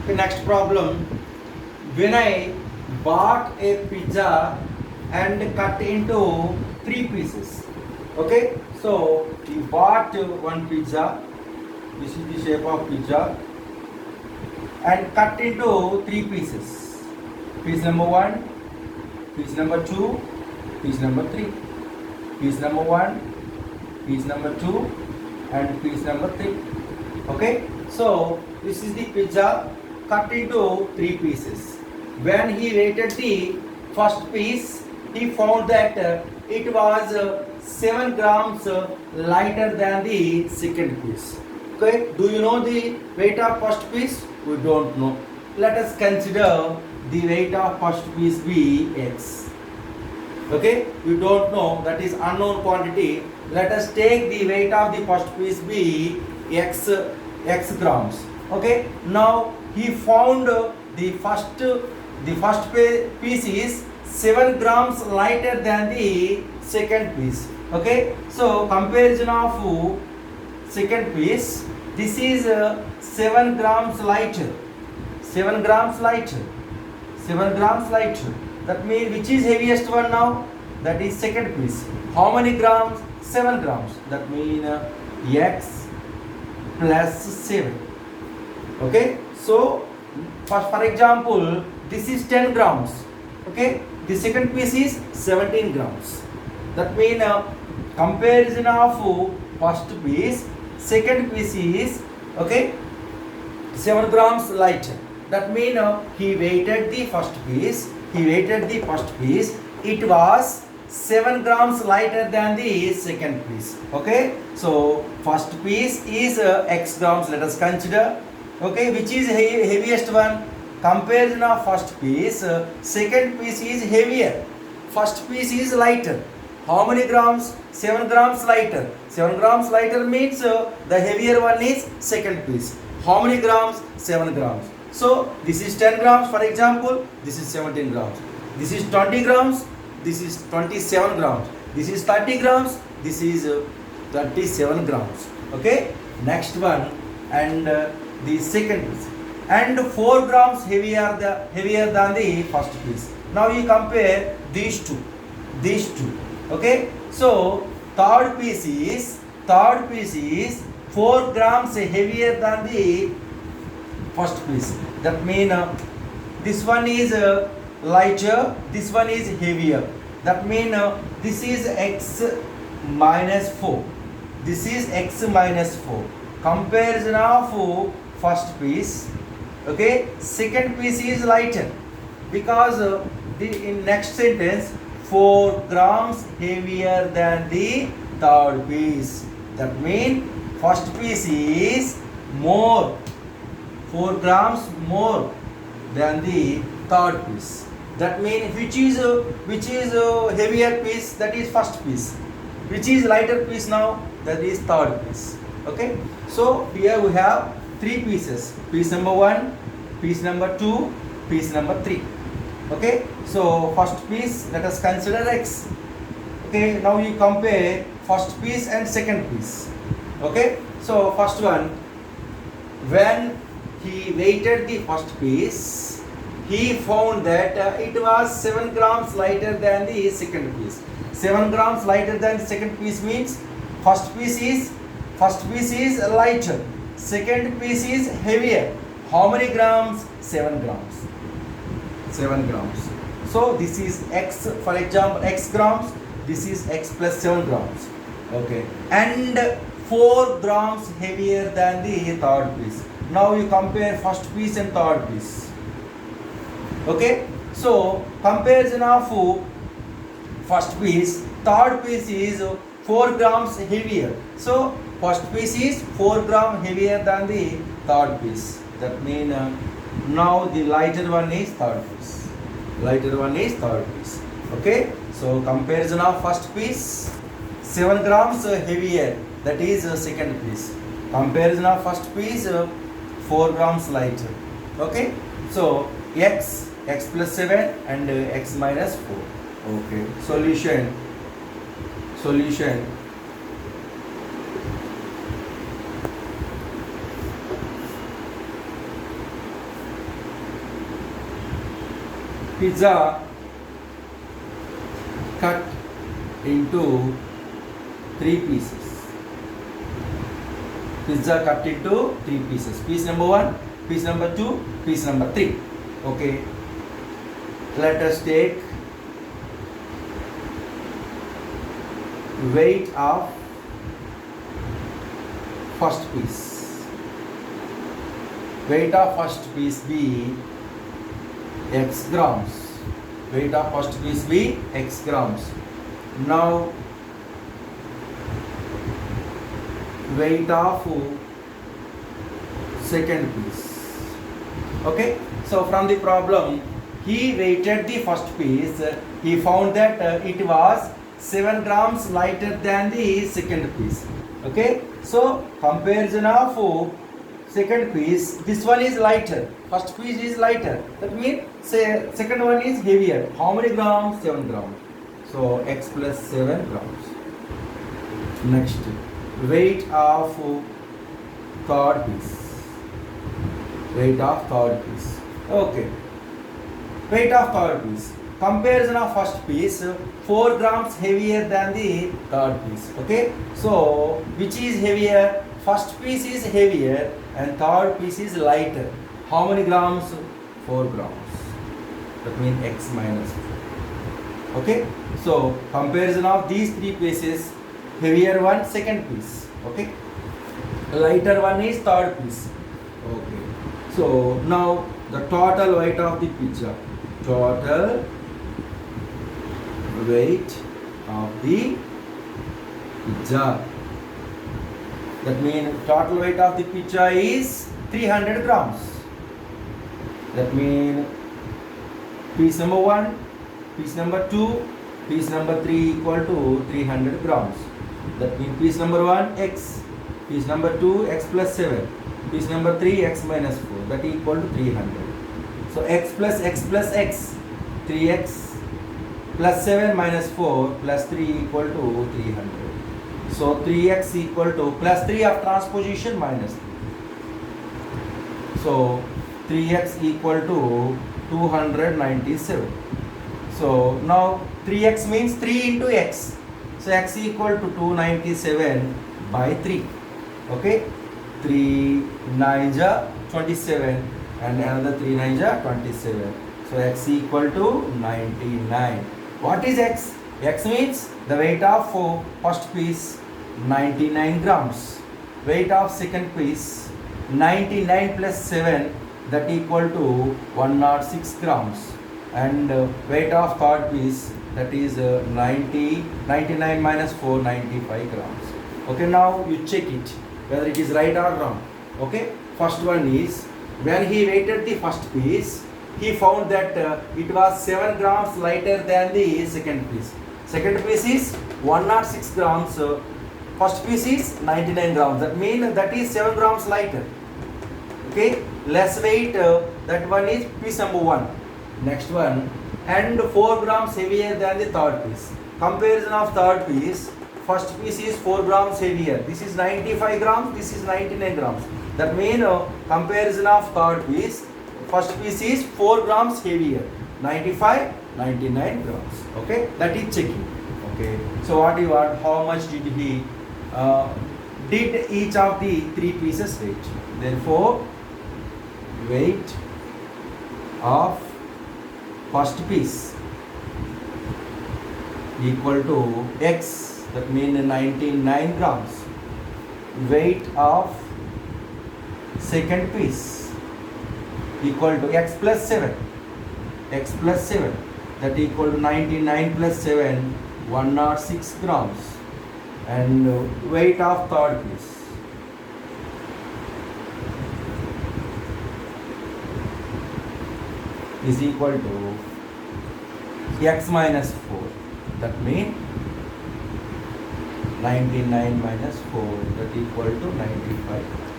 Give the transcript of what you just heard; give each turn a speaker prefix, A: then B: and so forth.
A: Okay, next problem. When I bought a pizza and cut into three pieces. Okay, so we bought one pizza. This is the shape of pizza and cut into three pieces. Piece number one, piece number two, piece number three. Piece number one, piece number two, and piece number three. Okay, so this is the pizza cut into three pieces. When he weighted the first piece, he found that it was 7 grams lighter than the second piece. Okay, do you know the weight of first piece? We don't know. Let us consider the weight of first piece be x. Okay, we don't know, that is unknown quantity. Let us take the weight of the first piece be x grams. Okay, now he found the first piece is 7 grams lighter than the second piece. Okay, so comparison of second piece, this is 7 grams lighter, 7 grams lighter, 7 grams lighter. That means which is heaviest one now? That is second piece. How many grams? 7 grams. That means x plus 7. Okay, so for example, this is 10 grams. Okay, the second piece is 17 grams. That means comparison of first piece, second piece is okay 7 grams lighter. That means he weighted the first piece. He weighted the first piece. It was 7 grams lighter than the second piece. Okay, so first piece is x grams. Let us consider. Okay, which is heaviest one? Comparison of first piece, second piece is heavier. First piece is lighter. How many grams? 7 grams lighter. 7 grams lighter means the heavier one is second piece. How many grams? 7 grams. So this is 10 grams for example. This is 17 grams. This is 20 grams. This is 27 grams. This is 30 grams. This is 37 grams. Okay. Next one and the second piece. And 4 grams heavier than the first piece. Now you compare these two. These two. Okay. So third piece is 4 grams heavier than the first piece. That means this one is lighter, this one is heavier. That means this is x minus 4. This is x minus 4. Comparison of first piece. Okay, second piece is lighter because in next sentence 4 grams heavier than the third piece. That means first piece is more, 4 grams more than the third piece. That means which is heavier piece? That is first piece. Which is lighter piece now? That is third piece. Okay. So here we have three pieces. Piece number 1, piece number 2, piece number 3. Okay. So first piece, let us consider x. Okay. Now you compare first piece and second piece. Okay. So first one, when he weighted the first piece, he found that it was 7 grams lighter than the second piece. 7 grams lighter than the second piece means first piece is lighter, second piece is heavier. How many grams? 7 grams. 7 grams. So this is x, for example, x grams. This is x plus 7 grams. Okay. And 4 grams heavier than the third piece. Now you compare first piece and third piece. Okay. So comparison of first piece, third piece is 4 grams heavier. So first piece is 4 grams heavier than the third piece. That means now the lighter one is third piece. Lighter one is third piece. Okay. So comparison of first piece, 7 grams heavier. That is second piece. Comparison of first piece, 4 grams lighter. Okay. So x plus 7 and x minus 4. Okay. Solution. pizza cut into 3 pieces. Pizza cut into 3 pieces. Piece number 1, piece number 2, piece number 3. Okay. Let us take weight of first piece. Weight of first piece be x grams. Weight of first piece be x grams. Now weight of second piece. Okay, so from the problem he weighted the first piece. He found that it was 7 grams lighter than the second piece. Okay, so comparison of second piece, this one is lighter, first piece is lighter, that means say second one is heavier. How many grams? 7 grams. So x plus 7 grams. Next, weight of third piece. Weight of third piece. Okay, weight of third piece. Comparison of first piece, 4 grams heavier than the third piece. Okay, so which is heavier? First piece is heavier and third piece is lighter. How many grams? 4 grams. That means x minus 4. Okay, so comparison of these 3 pieces, heavier one second piece. Okay, lighter one is third piece. Okay, so now the total weight of the pizza. Total weight of the pizza. That means total weight of the pizza is 300 grams. That means piece number 1, piece number 2, piece number 3 equal to 300 grams. That means piece number 1 x, piece number 2 x plus 7, piece number 3 x minus 4, that equal to 300. So x plus x plus x, 3x plus 7 minus 4 plus 3 equal to 300. So 3x equal to plus 3 of transposition minus 3. So 3x equal to 297. So now 3x means 3 into x. So x equal to 297 by 3. Okay, 3 9s are 27 and another 3 9s are 27. So x equal to 99. What is x? X means the weight of first piece 99 grams. Weight of second piece 99 plus 7, that equal to 106 grams. And weight of third piece, that is 99 minus 4, 95 grams. Okay, now you check it whether it is right or wrong. Okay, first one is when he weighted the first piece, he found that it was 7 grams lighter than the second piece. Second piece is 106 grams. First piece is 99 grams. That means that is 7 grams lighter. Okay, less weight. That one is piece number 1. Next one, and 4 grams heavier than the third piece. Comparison of third piece. First piece is 4 grams heavier. This is 95 grams. This is 99 grams. That means comparison of third piece. First piece is 4 grams heavier. 95, 99 grams. Okay, that is checking. Okay, so what you want? How much did he did each of the 3 pieces weight? Therefore, weight of first piece equal to x, that means 99 grams. Weight of second piece equal to x plus 7. X plus 7, that equal to 99 plus 7, 106 grams. And weight of third piece is equal to x minus 4. That means 99 minus 4, that equal to 95.